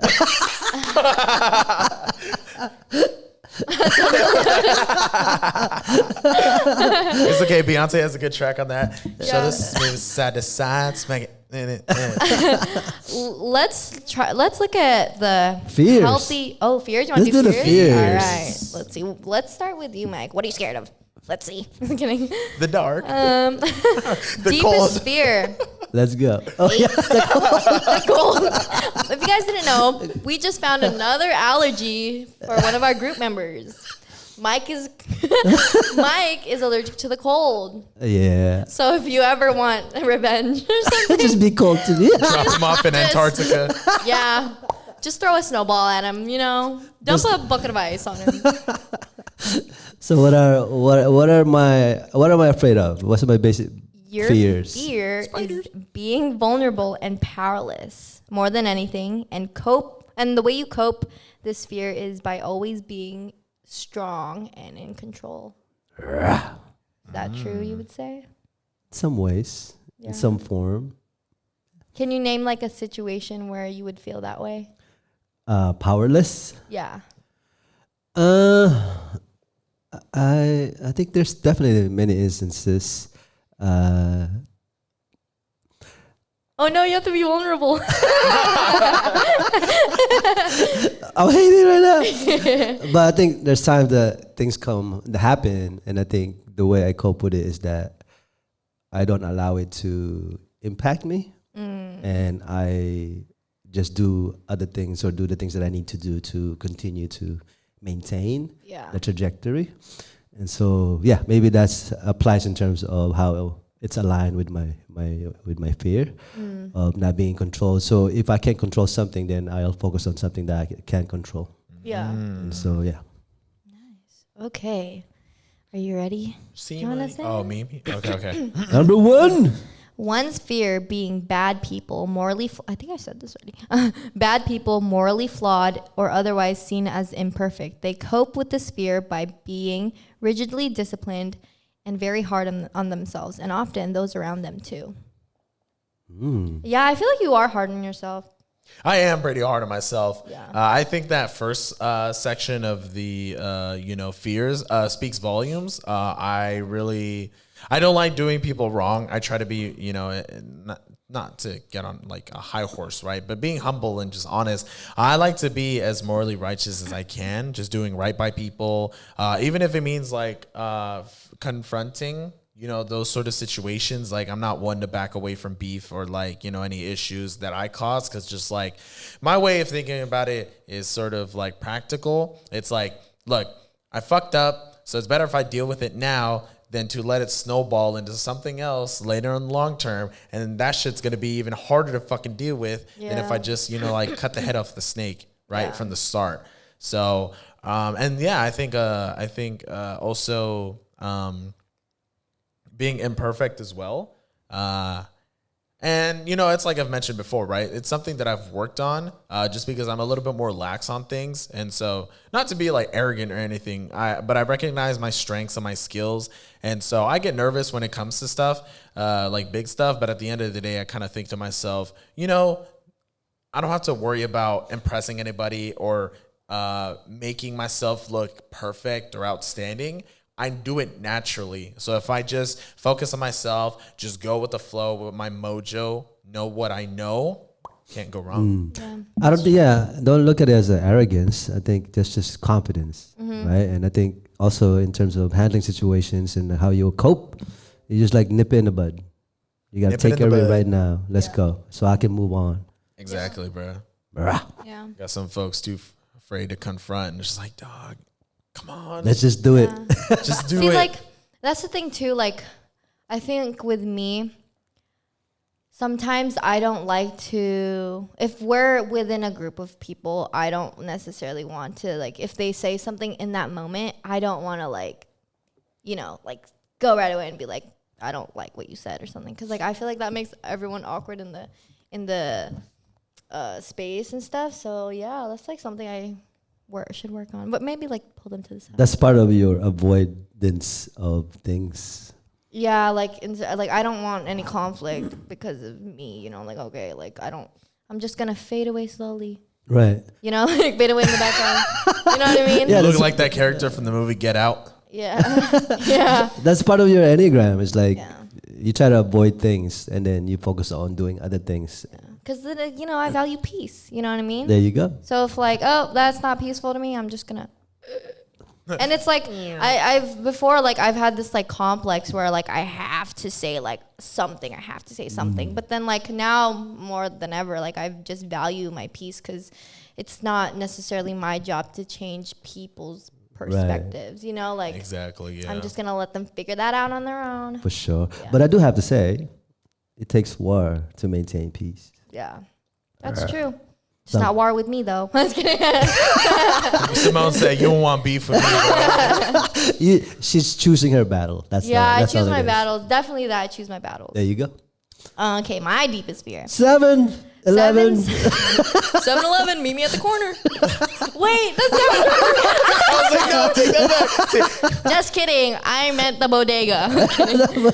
It's okay. Beyonce has a good track on that. Show this move side to side, smack it.
Let's look at the
fears.
Healthy. Oh, fears. You want to
Let's
do
do the
fears?
fears.
All right. Let's see. Let's start with you, Mike. What are you scared of? Let's see. I'm kidding.
The dark.
The
The
deepest
cold.
fear.
Let's go. Oh, yeah.
The cold. If you guys didn't know, we just found another allergy for one of our group members. Mike is allergic to the cold.
Yeah.
So if you ever want revenge or something,
Just be cold to me.
Drop him off in Antarctica.
yeah, just throw a snowball at him. Dump a bucket of ice on him.
So what am I afraid of? What's my basic
Your
fears?
fear is being vulnerable and powerless more than anything, and the way you cope this fear is by always being strong and in control. Is that true, you would say?
Some ways,
Yeah.
in some form.
Can you name like a situation where you would feel that way?
Powerless.
Yeah.
I think there's definitely many instances.
Oh no, you have to be vulnerable.
I'm hating right now. But I think there's times that things that happen, and I think the way I cope with it is that I don't allow it to impact me, and I just do other things or do the things that I need to do to continue to maintain the trajectory. And so, yeah, maybe that applies in terms of how it's aligned with my fear of not being controlled. So if I can't control something, then I'll focus on something that I can control.
Yeah.
And so, yeah.
Nice. Okay. Are you ready, Jonathan?
Oh, me? Okay.
Number one.
One's fear being bad people, I think I said this already. Bad people, morally flawed, or otherwise seen as imperfect. They cope with this fear by being rigidly disciplined and very hard on themselves, and often those around them too. Yeah, I feel like you are hard on yourself.
I am pretty hard on myself.
Yeah.
I think that first section of the fears speaks volumes. I don't like doing people wrong. I try to be, not to get on like a high horse, right? But being humble and just honest. I like to be as morally righteous as I can, just doing right by people, even if it means like confronting, those sort of situations. Like I'm not one to back away from beef or like, any issues that I cause. Cause just like my way of thinking about it is sort of like practical. It's like, look, I fucked up. So it's better if I deal with it now than to let it snowball into something else later in the long term. And that shit's going to be even harder to fucking deal with than if I just, like cut the head off the snake from the start. So, I think also being imperfect as well. And, it's like I've mentioned before, right? It's something that I've worked on just because I'm a little bit more lax on things. And so not to be like arrogant or anything, but I recognize my strengths and my skills. And so I get nervous when it comes to stuff, like big stuff. But at the end of the day, I kind of think to myself, I don't have to worry about impressing anybody or making myself look perfect or outstanding. I do it naturally. So if I just focus on myself, just go with the flow with my mojo, know what I know, can't go wrong.
Don't look at it as an arrogance. I think that's just confidence, right? And I think also in terms of handling situations and how you'll cope, you just like nip it in the bud. You got to take care of it right now. Let's go. So I can move on.
Exactly, bro.
Yeah.
Got some folks too afraid to confront and it's just like, dog, come on.
Let's just do it.
Just do
See,
it.
like, that's the thing too. Like, I think with me, sometimes I don't like to, if we're within a group of people, I don't necessarily want to, like, if they say something in that moment, I don't want to, like, go right away and be like, I don't like what you said or something. Because, like, I feel like that makes everyone awkward in the space and stuff. So, yeah, that's, like, something I should work on, but maybe like pull them to the side.
That's part of your avoidance of things.
Yeah, like I don't want any conflict because of me. Okay, like I'm just gonna fade away slowly.
Right.
Like fade away in the background. You know what I mean?
Yeah, look like that character from the movie Get Out.
Yeah. Yeah.
That's part of your Enneagram. It's like you try to avoid things and then you focus on doing other things.
Because, I value peace. You know what I mean?
There you go.
So if like, oh, that's not peaceful to me, I'm just going to. And it's like, I've had this like complex where like I have to say like something. I have to say something. But then like now more than ever, like I just value my peace because it's not necessarily my job to change people's perspectives, like
exactly. Yeah.
I'm just going to let them figure that out on their own.
For sure. Yeah. But I do have to say, it takes war to maintain peace.
Yeah, that's true. It's not war with me, though.
Simone said, you don't want beef with me.
She's choosing her battle.
I choose my battles. Definitely that. I choose my battles.
There you go.
Okay, my deepest fear.
7-11.
7-Eleven, meet me at the corner. Wait, that's not
I was like, no, take that back.
Just kidding. I meant the bodega.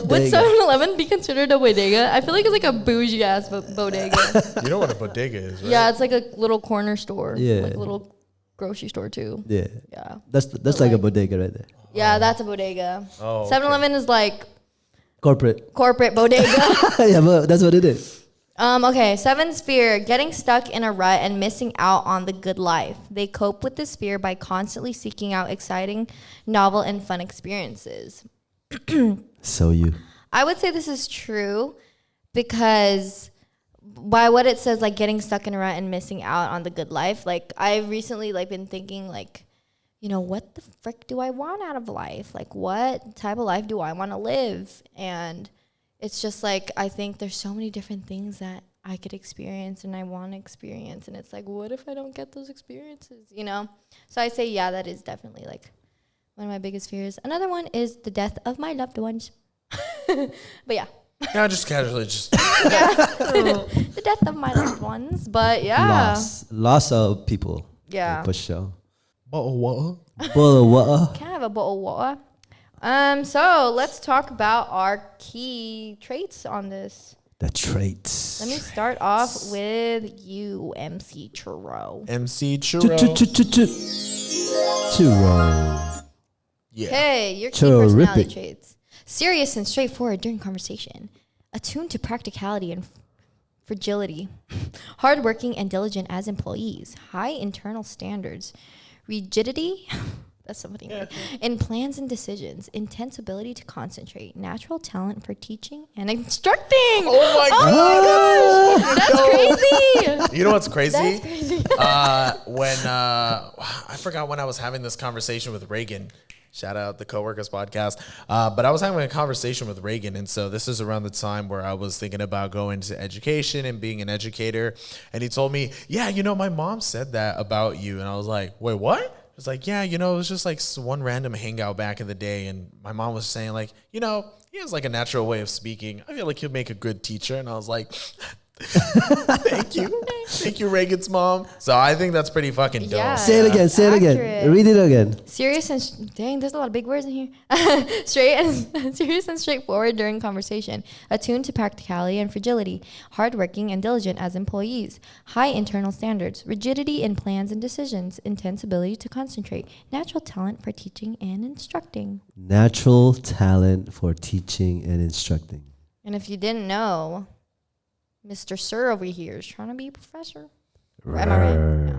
Would 7-Eleven be considered a bodega? I feel like it's like a bougie ass bodega.
You know what a bodega is, right?
Yeah, it's like a little corner store.
Yeah.
Like a little grocery store too.
Yeah.
Yeah.
That's like a bodega right there.
Yeah, that's a bodega.
Oh, okay.
7-Eleven is like
Corporate.
corporate bodega.
Yeah, but that's what it is.
Okay, 7's fear, getting stuck in a rut and missing out on the good life. They cope with this fear by constantly seeking out exciting, novel, and fun experiences.
So you.
I would say this is true because by what it says, like getting stuck in a rut and missing out on the good life. Like I've recently like been thinking like, you know, what the frick do I want out of life? Like what type of life do I want to live? And it's just like, I think there's so many different things that I could experience and I want to experience. And it's like, what if I don't get those experiences, you know? So I say, yeah, that is definitely like one of my biggest fears. Another one is the death of my loved ones. But yeah.
Yeah, just casually, just.
The death of my loved ones. But yeah.
Loss of people.
Yeah.
For sure.
Bottle water.
Bottle of water.
Can I have a bottle of water? So let's talk about our key traits on this.
The traits.
Let me start off with you, MC Churro.
MC Churro.
Churro.
Yeah.
Hey, your key
Terrific.
personality traits. Serious and straightforward during conversation. Attuned to practicality and fragility. Hardworking and diligent as employees. High internal standards. Rigidity. That's something in plans and decisions. Intense ability to concentrate. Natural talent for teaching and instructing.
Oh my God.
That's crazy.
You know what's crazy?
That's crazy.
I forgot when I was having this conversation with Reagan. Shout out the Coworkers podcast. But I was having a conversation with Reagan. And so this is around the time where I was thinking about going to education and being an educator. And he told me, yeah, you know, my mom said that about you. And I was like, wait, what? It's like, yeah, you know, it was just like one random hangout back in the day. And my mom was saying like, you know, he has like a natural way of speaking. I feel like he'll make a good teacher. And I was like, thank you. Thank you, Reagan's mom. So I think that's pretty fucking dope.
Yeah.
Say it again. Say it again.
Accurate.
Read it again.
Serious and dang, there's a lot of big words in here. Serious and straightforward during conversation. Attuned to practicality and fragility. Hardworking and diligent as employees. High internal standards. Rigidity in plans and decisions. Intense ability to concentrate. Natural talent for teaching and instructing.
Natural talent for teaching and instructing.
And if you didn't know, Mr. Sir over here is trying to be a professor. Am I right? Yeah.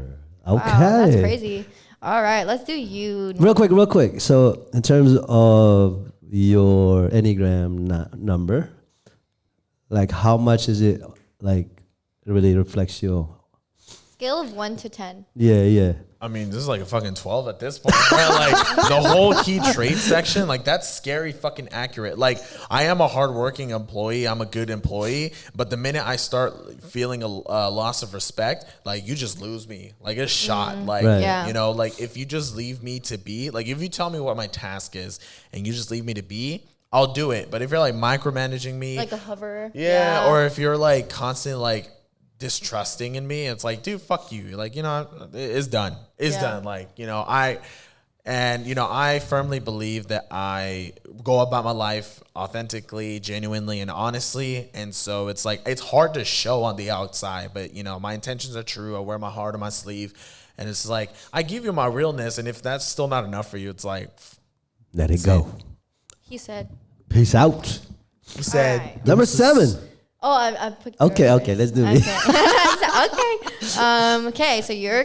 Okay.
Wow, that's crazy. All right, let's do you.
Real quick. So, in terms of your Enneagram number, like how much is it? Like, it really reflects your.
Scale of 1 to 10.
Yeah.
I mean, this is like a fucking 12 at this point. Right? Like the whole key trait section, like that's scary fucking accurate. Like I am a hardworking employee. I'm a good employee. But the minute I start feeling a loss of respect, like you just lose me. Like it's shot. Like,
Right.
Yeah.
you know, like if you just leave me to be, like if you tell me what my task is and you just leave me to be, I'll do it. But if you're like micromanaging me.
Like a hover.
Yeah. Or if you're like constantly like distrusting in me, it's like, dude, fuck you. Like, you know, it's done. It's done. Like, you know, I firmly believe that I go about my life authentically, genuinely, and honestly. And so it's like, it's hard to show on the outside, but you know, my intentions are true. I wear my heart on my sleeve. And it's like, I give you my realness. And if that's still not enough for you, it's like,
Let it go.
He said.
Peace out.
he said,
Alright.
Number 7.
Oh, I put.
Okay, let's do it.
Okay. Okay, so your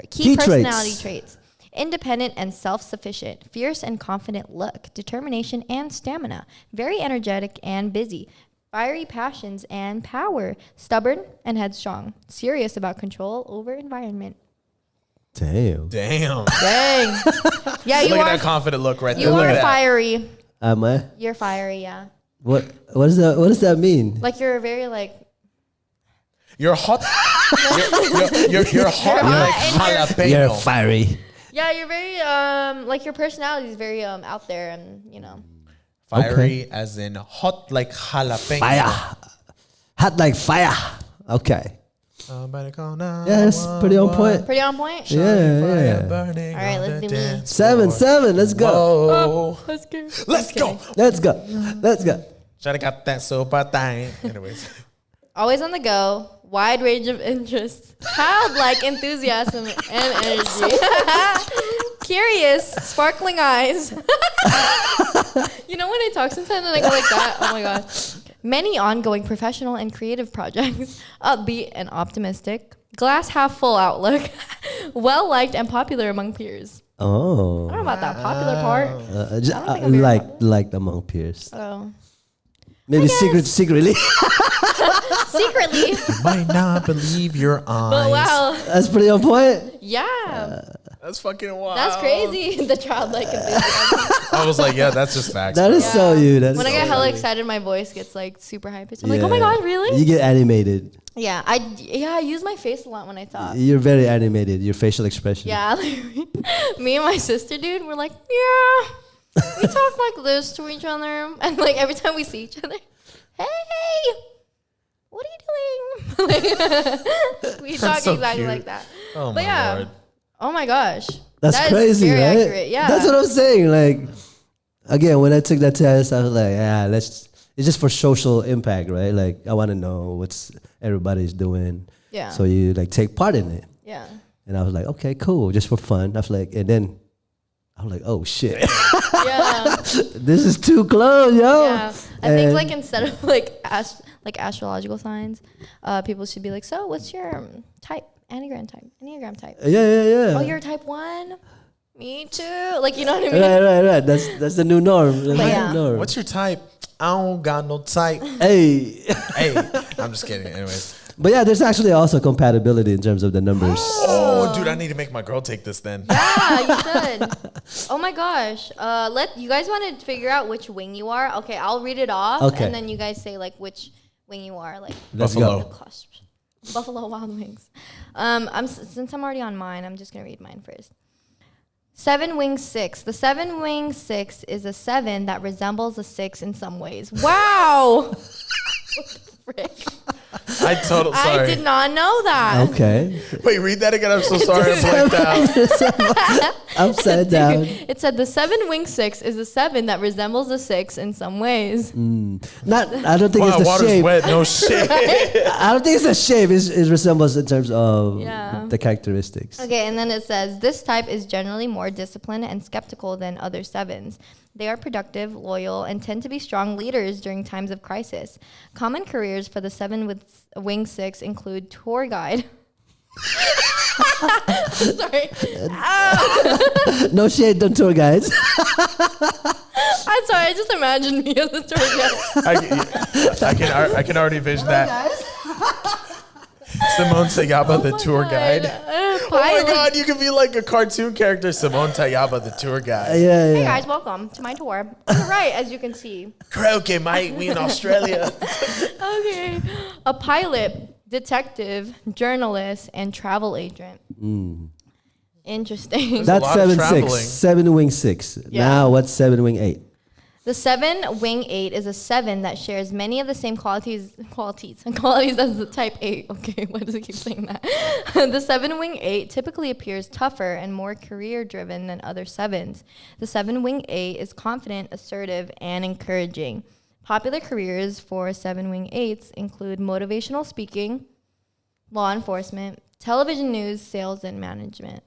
key
Key
personality
traits.
traits. Independent and self-sufficient, fierce and confident look, determination and stamina, very energetic and busy, fiery passions and power, stubborn and headstrong, serious about control over environment.
Damn.
damn.
Dang. Yeah, you
Look at
are.
that confident look right there.
You
Look
are
at that.
fiery.
Am I?
You're fiery, yeah.
What does that mean?
Like you're very like.
You're hot. You're hot like jalapeno.
You're fiery.
Yeah, you're very like your personality is very out there and you know.
Fiery as in hot like jalapeno.
Fire. Hot like fire. Okay.
Somebody call now.
Yeah, that's pretty on point.
Pretty on point.
Yeah.
Burning
All right,
on
let's
the
do me.
dance
7.
floor.
Let's go.
Whoa.
Let's go.
Let's go.
Let's go.
Shoulda got that super thing. Anyways.
Always on the go, wide range of interests, childlike enthusiasm and energy. Curious, sparkling eyes. You know when I talk sometimes and I go like that? Oh my gosh. Many ongoing professional and creative projects, upbeat and optimistic, glass half full outlook, well liked and popular among peers.
Oh.
I don't know about that popular part.
I
think I'm very
liked among peers.
Oh.
Maybe secretly.
Secretly.
You might not believe your eyes.
But wow.
That's pretty on point.
Yeah.
That's fucking wild.
That's crazy. The childlike enthusiasm.
I was like, yeah, that's just facts.
That
bro.
is so you. That's
When I
so
get hella
you.
excited, my voice gets like super high pitched. I'm like, oh my god, really?
You get animated.
Yeah, I use my face a lot when I talk.
You're very animated. Your facial expression.
Yeah, me and my sister, dude, we're like, yeah, we talk like this to each other, and like every time we see each other, hey, what are you doing? Like, we talk
so
exactly
cute.
like that.
Oh
But
my
yeah,
lord.
oh my gosh,
That's
that is
crazy,
very
right?
accurate. Yeah,
That's what I'm saying. Like, again, when I took that test, I was like, yeah, it's just for social impact, right? Like, I want to know what's everybody's doing.
Yeah.
So you like take part in it.
Yeah.
And I was like, okay, cool, just for fun. I was like, and then I was like, oh shit,
Yeah.
this is too close, yo.
Yeah. I think
And-
like instead of like astrological signs, people should be like, so what's your type? Enneagram type.
Yeah.
Oh, you're type 1? Me too. Like, you know what I mean?
Right. That's the new norm. That's the
yeah.
new norm.
What's your type? I don't got no type.
Hey.
Hey, I'm just kidding. Anyways.
But yeah, there's actually also compatibility in terms of the numbers.
Oh, dude, I need to make my girl take this then.
Yeah, you should. Oh my gosh. You guys want to figure out which wing you are? Okay, I'll read it off,
Okay.
and then you guys say like which wing you are. Like
Let's
Buffalo.
go.
Buffalo Wild Wings. Since I'm already on mine, I'm just gonna read mine first. 7-wing 6. The 7-wing 6 is a 7 that resembles a 6 in some ways. Wow. What the frick?
Sorry.
I did not know that.
Okay.
Wait, read that again. I'm so sorry. I blanked out.
Upside down.
It said the 7-wing 6 is a 7 that resembles a 6 in some ways.
I don't think
Wow,
it's the
water's
shape.
wet. No shit.
I don't think it's the shape. It resembles in terms of
Yeah.
the characteristics.
Okay, and then it says this type is generally more disciplined and skeptical than other 7s. They are productive, loyal, and tend to be strong leaders during times of crisis. Common careers for the 7-wing 6 include tour guide. Sorry.
No shade on tour guides.
I'm sorry, I just imagined me as a tour guide.
I can already vision that. Simone Tayaba, the tour guide. Oh my god, you could be like a cartoon character, Simone Tayaba, the tour guide.
Yeah.
Hey guys, welcome to my tour. On the right, as you can see.
Croaky, mate, we in Australia.
Okay. A pilot, detective, journalist, and travel agent. Interesting.
That's
lot of
7-6.
traveling.
7-wing 6.
Yeah.
Now what's 7-wing 8?
The 7-wing 8 is a 7 that shares many of the same qualities as the type 8. Okay, why does it keep saying that? The 7-wing 8 typically appears tougher and more career-driven than other 7s. The 7-wing 8 is confident, assertive, and encouraging. Popular careers for 7-wing 8s include motivational speaking, law enforcement, television news, sales, and management.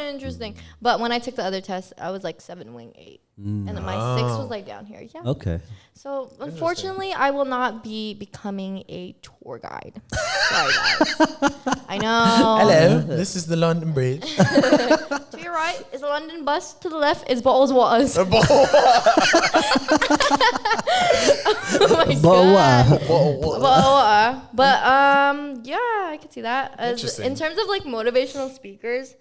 Interesting. But when I took the other test, I was like 7-wing 8. And then my 6 was like down here. Yeah.
Okay.
So unfortunately, I will not be becoming a tour guide. Sorry, guys. I know.
Hello, this is the London Bridge.
To your right is a London bus. To the left is bottles waters. Oh my God. Bottle water. But yeah, I can see that.
Interesting.
In terms of like motivational speakers,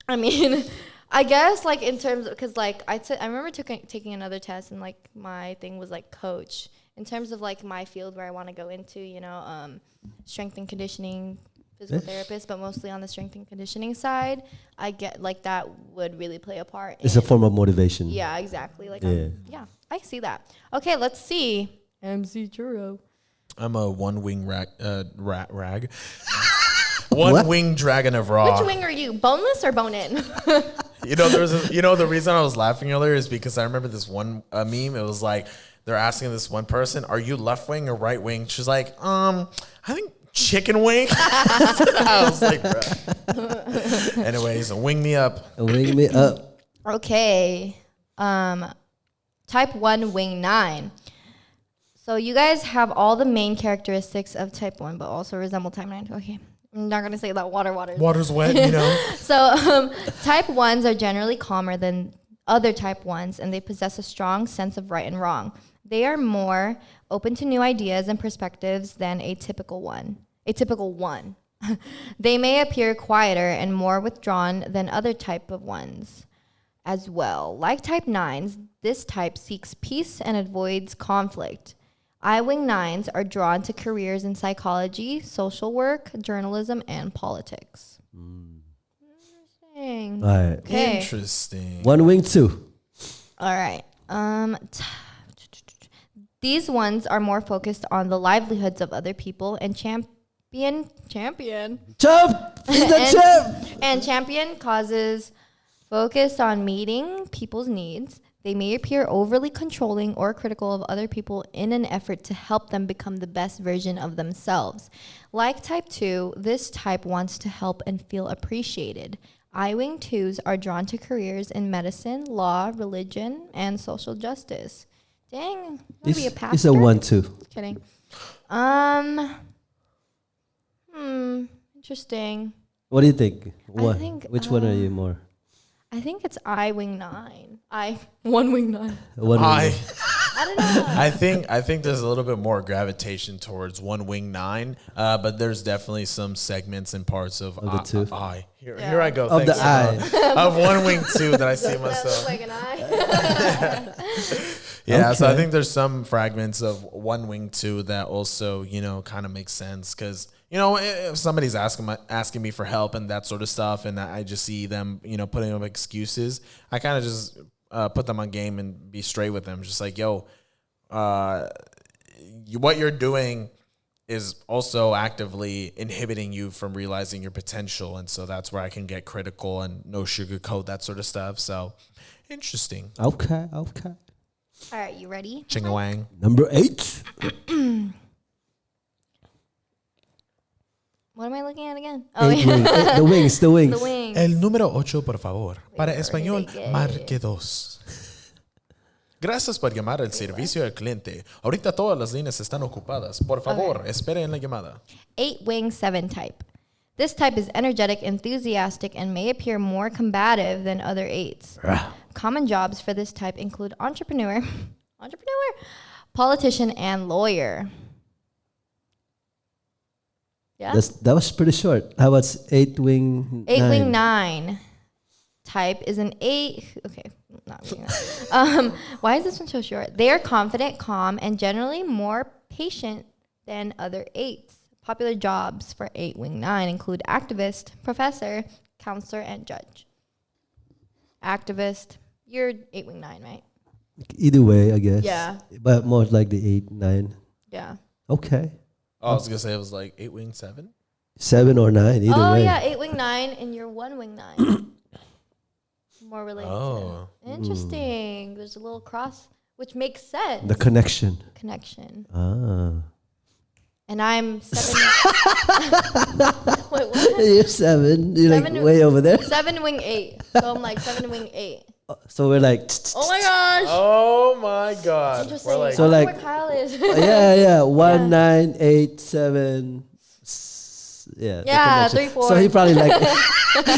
I mean, I guess like in terms of, because like I remember taking another test and like my thing was like coach. In terms of like my field where I want to go into, you know, strength and conditioning, physical therapist, but mostly on the strength and conditioning side, I get like that would really play a part.
It's a form of motivation.
Yeah, exactly. Like,
Yeah.
I see that. Okay, let's see. MC Churro.
I'm a one-wing rag. One-wing dragon of Raw.
Which wing are you? Boneless or bone in?
You know, the reason I was laughing earlier is because I remember this one meme. It was like they're asking this one person, "Are you left wing or right wing?" She's like, I think chicken wing." I was like, bro. Anyways, wing me up.
Wing me up.
Okay. Type 1 wing 9. So you guys have all the main characteristics of type 1, but also resemble type 9. Okay. I'm not going to say that water.
Water's wet, you know.
So type 1s are generally calmer than other type 1s, and they possess a strong sense of right and wrong. They are more open to new ideas and perspectives than a typical one. They may appear quieter and more withdrawn than other type of 1s as well. Like type 9s, this type seeks peace and avoids conflict. I-wing 9s are drawn to careers in psychology, social work, journalism, and politics. Interesting.
All right.
Okay.
Interesting.
One wing 2.
All right. These ones are more focused on the livelihoods of other people and champion
Chump! He's the chump!
and champion causes focused on meeting people's needs. They may appear overly controlling or critical of other people in an effort to help them become the best version of themselves. Like type 2, this type wants to help and feel appreciated. I-wing 2s are drawn to careers in medicine, law, religion, and social justice. Dang, I'm gonna be a pastor.
It's a 1-2.
Just kidding. Interesting.
What do you think? Which one are you more?
I think it's I-wing 9. One wing 9.
I
don't know.
I think there's a little bit more gravitation towards one wing 9, but there's definitely some segments and parts of
the two.
I. Here I go.
Of
Thanks,
the eye.
Simone. Of one wing 2 that I see
That looks
myself.
like an eye.
Yeah, so I
Okay.
think there's some fragments of one wing 2 that also, kind of makes sense because, if somebody's asking me for help and that sort of stuff, and I just see them, putting up excuses, I kind of just put them on game and be straight with them. Just like, yo, what you're doing is also actively inhibiting you from realizing your potential. And so that's where I can get critical and no sugarcoat, that sort of stuff. So interesting.
Okay.
All right, you ready?
Chingawang.
Number 8.
What am I looking at again?
Eight wing. The wings.
The wings.
El número 8, por favor. Para
Where
español,
did they get
marque 2. Gracias por llamar al servicio al cliente. Ahorita todas las líneas están ocupadas. Por favor, espere en la llamada.
8-wing 7 type. This type is energetic, enthusiastic, and may appear more combative than other 8s. Common jobs for this type include entrepreneur, politician, and lawyer. Yeah.
That was pretty short. How about 8-wing 9?
8-wing 9 type is an 8. Okay, not reading that. Why is this one so short? They are confident, calm, and generally more patient than other 8s. Popular jobs for 8-wing 9 include activist, professor, counselor, and judge. Activist, you're 8-wing 9, right?
Either way, I guess.
Yeah.
But more like the 8, 9.
Yeah.
Okay.
Oh, I was going to say it was like 8-wing 7.
7 or 9, either
Oh,
way.
yeah, 8-wing 9 and you're 1-wing 9. More related
Oh.
to that. Interesting. There's a little cross, which makes sense.
The connection.
Connection.
Ah.
And I'm 7. Wait, what?
You're 7. You're like
7
way over there.
7-wing 8. So I'm like 7-wing 8.
So we're like.
Oh my gosh.
Oh my God.
Interesting.
We're like,
So
I wonder
like-
where Kyle is.
Yeah. 1, 9, 8, 7. Yeah. the
Yeah,
connection.
3, 4.
So he probably like.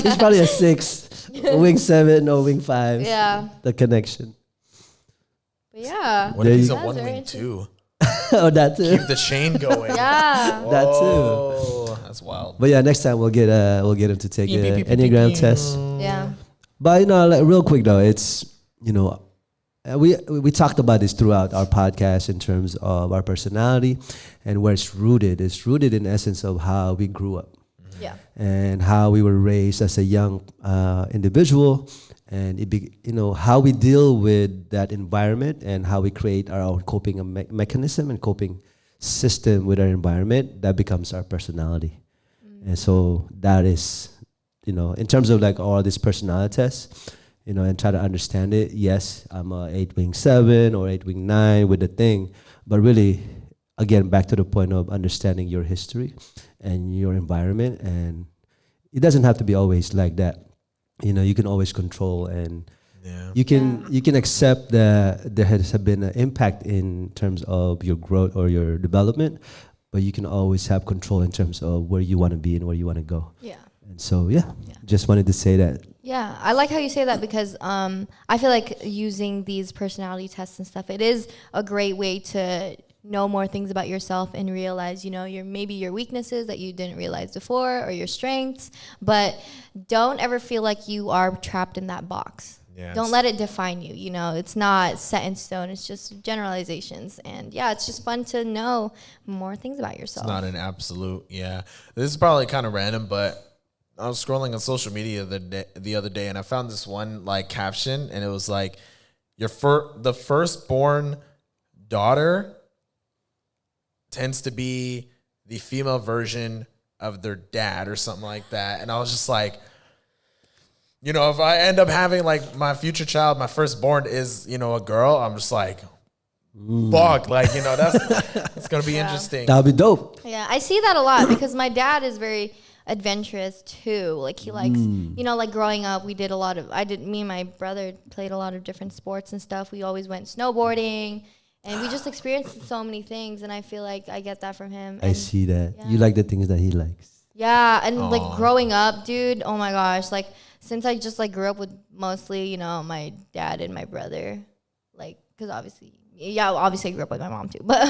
He's probably a 6. Wing 7 or wing 5.
Yeah.
The connection.
But yeah.
what if he's a
That's very
1-wing 2?
Oh, that too.
Keep the chain going.
Yeah.
That too.
Oh, that's wild.
But yeah, next time we'll get him to take
Beep, beep,
an
beep, beep,
Enneagram
beep.
test.
Yeah.
But like, real quick though, it's we talked about this throughout our podcast in terms of our personality and where it's rooted. It's rooted in essence of how we grew up
Yeah.
and how we were raised as a young individual, and how we deal with that environment and how we create our own coping mechanism and coping system with our environment. That becomes our personality, and so that is, in terms of like all these personality tests, and try to understand it. Yes, I'm a 8-wing 7 or 8-wing 9 with the thing, but really, again, back to the point of understanding your history and your environment, and it doesn't have to be always like that. You can always control and
Yeah.
You can accept that there has been an impact in terms of your growth or your development, but you can always have control in terms of where you want to be and where you want to go.
Yeah.
And so just wanted to say that.
Yeah, I like how you say that because I feel like using these personality tests and stuff, it is a great way to know more things about yourself and realize, maybe your weaknesses that you didn't realize before or your strengths, but don't ever feel like you are trapped in that box.
Yeah,
don't let it define you. It's not set in stone. It's just generalizations. And yeah, it's just fun to know more things about yourself.
It's not an absolute. Yeah. This is probably kind of random, but I was scrolling on social media the other day and I found this one like caption and it was like the firstborn daughter tends to be the female version of their dad or something like that. And I was just like, if I end up having like my future child, my firstborn is, a girl, I'm just like, fuck, like, it's going to be interesting.
That'll be dope.
Yeah, I see that a lot because my dad is very adventurous too. Like he likes, like growing up, me and my brother played a lot of different sports and stuff. We always went snowboarding and we just experienced so many things. And I feel like I get that from him.
I see that. Yeah. You like the things that he likes.
Yeah. And like growing up, dude, oh my gosh. Like since I just like grew up with mostly, my dad and my brother, like, cause obviously I grew up with my mom too. But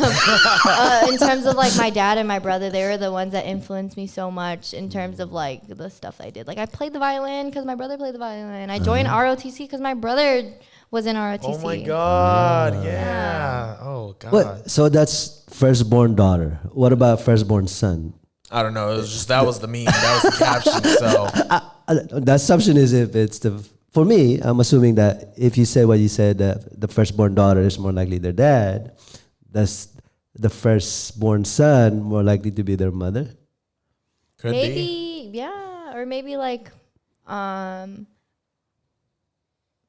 in terms of like my dad and my brother, they were the ones that influenced me so much in terms of like the stuff I did. Like I played the violin because my brother played the violin. I joined ROTC because my brother was in ROTC.
Oh my God, yeah. Oh God.
What? So that's firstborn daughter. What about firstborn son?
I don't know. It was just that was the meme. That was the caption. So
the assumption is if it's for me, I'm assuming that if you say what you said, that the firstborn daughter is more likely their dad, that's the firstborn son more likely to be their mother?
Could
maybe, be. Yeah. Or maybe like,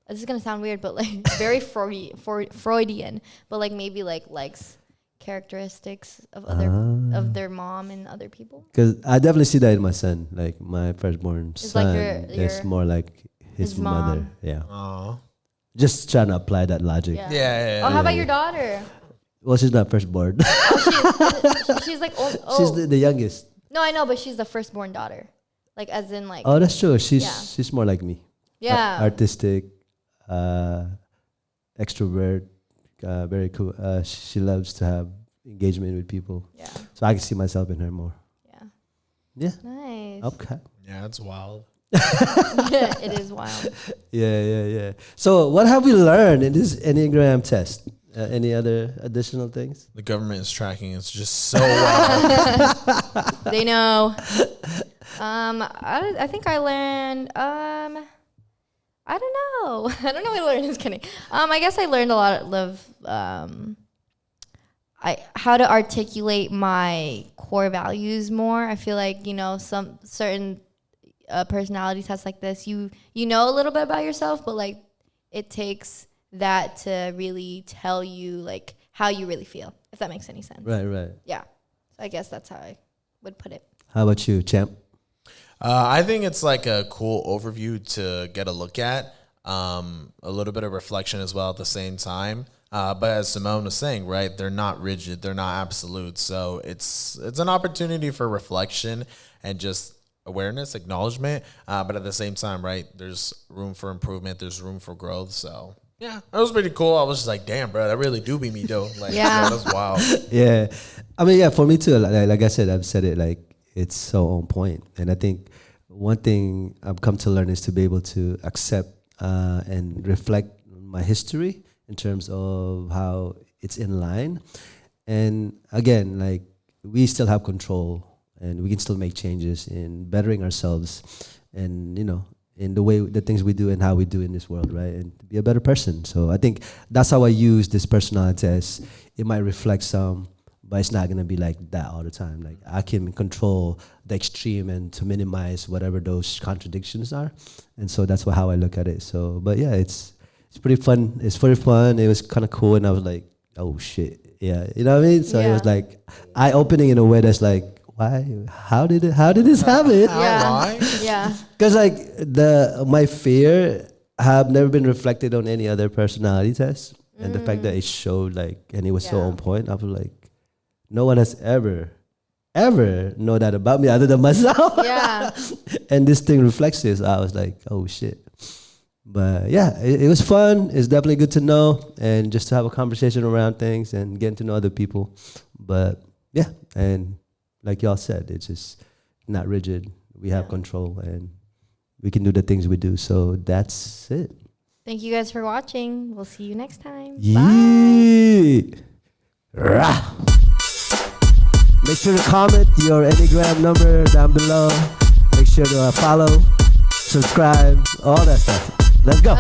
this is going to sound weird, but like very Freudian, but like maybe like likes characteristics of of their mom and other people.
Because I definitely see that in my son. Like my firstborn son is more like his mother.
Mom.
Yeah.
Aww.
Just trying to apply that logic.
Yeah.
Oh, how about your daughter?
Well, she's not firstborn.
She's like
She's the youngest.
No, I know, but she's the firstborn daughter. Like as in like.
Oh, that's true. She's more like me.
Yeah.
Artistic, extrovert, very cool. She loves to have engagement with people.
Yeah.
So I can see myself in her more.
Yeah.
Yeah.
Nice.
Okay.
Yeah, it's wild.
It is wild.
Yeah. So what have we learned in this Enneagram test? Any other additional things?
The government is tracking us just so well.
They know. I think I learned. I don't know. I don't know what I learned. Just kidding. I guess I learned a lot of how to articulate my core values more. I feel like some certain personality tests like this, you know a little bit about yourself, but like it takes that to really tell you like how you really feel, if that makes any sense.
Right.
Yeah. So I guess that's how I would put it.
How about you, Champ?
I think it's like a cool overview to get a look at, a little bit of reflection as well at the same time. But as Simone was saying, right, they're not rigid, they're not absolute. So it's an opportunity for reflection and just awareness, acknowledgement. But at the same time, right, there's room for improvement, there's room for growth. So yeah, that was pretty cool. I was just like, damn, bro, that really do be me though. Like, yeah, that's wild.
Yeah, I mean, yeah, for me too. Like I said, I've said it like it's so on point, and I think one thing I've come to learn is to be able to accept and reflect on my history in terms of how it's in line. And again, like we still have control and we can still make changes in bettering ourselves and, in the things we do and how we do in this world, right? And to be a better person. So I think that's how I use this personality test. It might reflect some, but it's not gonna be like that all the time. Like I can control the extreme and to minimize whatever those contradictions are. And so that's how I look at it. So, but yeah, it's pretty fun. It's pretty fun. It was kind of cool. And I was like, oh shit. Yeah. You know what I mean? So it was like eye-opening in a way that's like, why? How did this happen?
Yeah. Yeah.
Because like my fear have never been reflected on any other personality test, and the fact that it showed like, and it was so on point, I was like, no one has ever know that about me other than myself.
Yeah.
And this thing reflects this. I was like, oh shit. But yeah, it was fun. It's definitely good to know and just to have a conversation around things and getting to know other people. But yeah, and like y'all said, it's just not rigid. We have control and we can do the things we do. So that's it.
Thank you guys for watching. We'll see you next time.
Yeah. Rah. Make sure to comment your Enneagram number down below. Make sure to follow, subscribe, all that stuff. Let's go.